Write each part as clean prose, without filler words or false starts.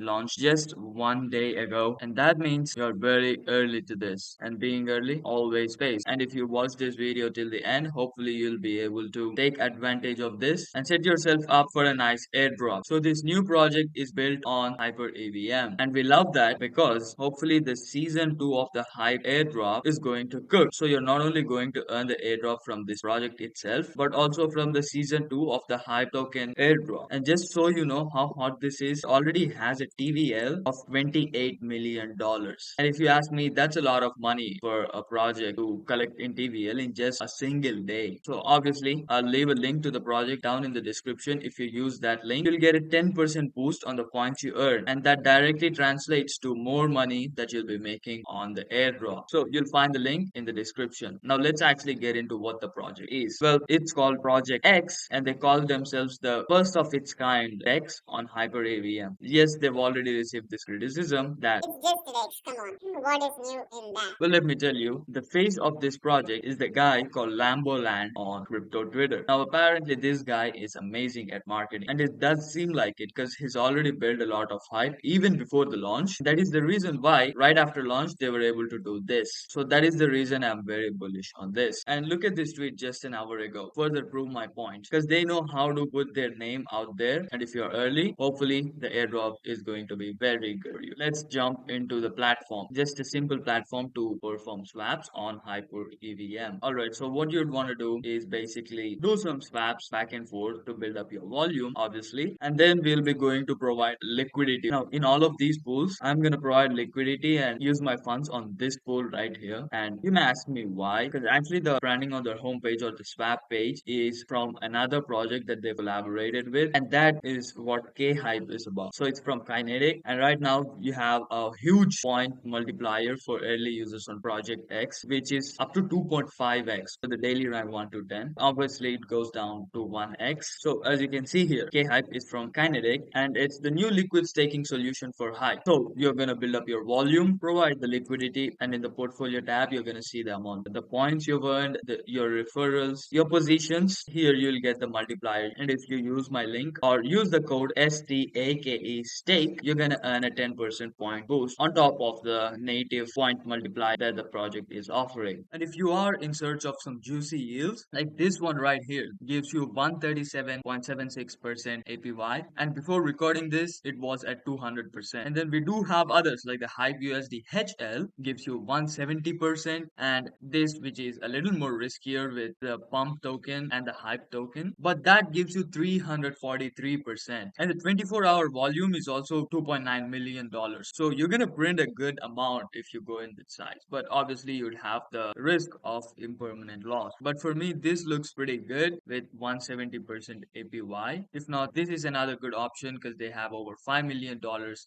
launched just 1 day ago, and that means you're very early to this. And being early always pays. And if you watch this video till the end, hopefully you'll be able to take advantage of this and set yourself up for a nice airdrop. So this new project is built on Hyper EVM, and we love that because hopefully the season 2 of the Hype airdrop is going to cook. So you're not only going to earn the airdrop from this project itself, but also from the season 2 of the Hype token airdrop. And just so you know how hot this is, already has a TVL of $28 million. And if you ask me, that's a lot of money for a project to collect in TVL in just a single day. So obviously, I'll leave a link to the project down in the description. If you use that link, you'll get a 10% boost on the points you earn, and that directly translates to more money that you'll be making on the airdrop. So you'll find the link in the description. Now let's actually get into what the project is. Well, it's called Project X, and they call themselves the first of its kind X on HyperEVM. Yes, they've already received this criticism that It's just Rex, come on. What is new in that? well, let me tell you, the face of this project is the guy called Lamboland on crypto Twitter. Now, apparently, this guy is amazing at marketing, and it does seem like it because he's already built a lot of hype even before the launch. That is the reason why, right after launch, they were able to do this. So, that is the reason I'm very bullish on this. And look at this tweet just an hour ago, further prove my point because they know how to put their name out there. And if you're early, hopefully, the airdrop is going to be very good for you. Let's jump into the platform. Just a simple platform to perform swaps on Hyper EVM. Alright, so what you'd want to do is basically do some swaps back and forth to build up your volume, obviously, and then we'll be going to provide liquidity. Now, in all of these pools, I'm going to provide liquidity and use my funds on this pool right here. And you may ask me why, because actually the branding on their homepage or the swap page is from another project that they collaborated with, and that is what K Hype is about. So it's from Kinetic, and right now you have a huge point multiplier for early users on Project X, which is up to 2.5x for the daily rank 1 to 10. Obviously, it goes down to 1x. So as you can see here, K Hype is from Kinetic, and it's the new liquid staking solution for Hype. So you're gonna build up your volume, provide the liquidity, and in the portfolio tab, you're gonna see the amount, the points you've earned, your referrals, your positions. Here you'll get the multiplier, and if you use my link or use the code STAKE stake, you're gonna earn a 10% point boost on top of the native point multiplier that the project is offering. And if you are in search of some juicy yields, like this one right here gives you 137.76% APY, and before recording this it was at 200%. And then we do have others like the Hype USD HL gives you 170%, and this which is a little more riskier with the pump token and the Hype token, but that gives you 343%. And the 24-hour volume is also $2.9 million. So you're gonna print a good amount if you go in this size, but obviously you'd have the risk of impermanent loss. But for me, this looks pretty good with 170% APY. If not, this is another good option because they have over $5 million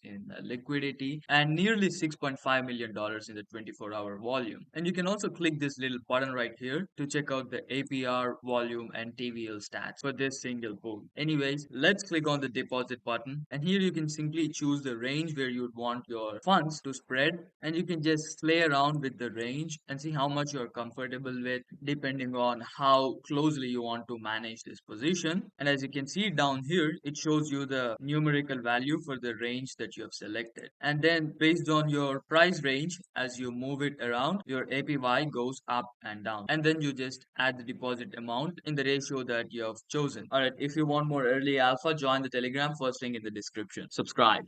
in liquidity and nearly $6.5 million in the 24-hour volume. And you can also click this little button right here to check out the APR volume and TVL stats for this single pool. Anyways, let's click on the deposit button, and here you can simply choose the range where you'd want your funds to spread, and you can just play around with the range and see how much you're comfortable with depending on how closely you want to manage this position. And as you can see down here, it shows you the numerical value for the range that you have selected, and then based on your price range, as you move it around, your APY goes up and down, and then you just add the deposit amount in the ratio that you have chosen. Alright, if you want more early alpha, join the Telegram, first link in the description. Subscribe.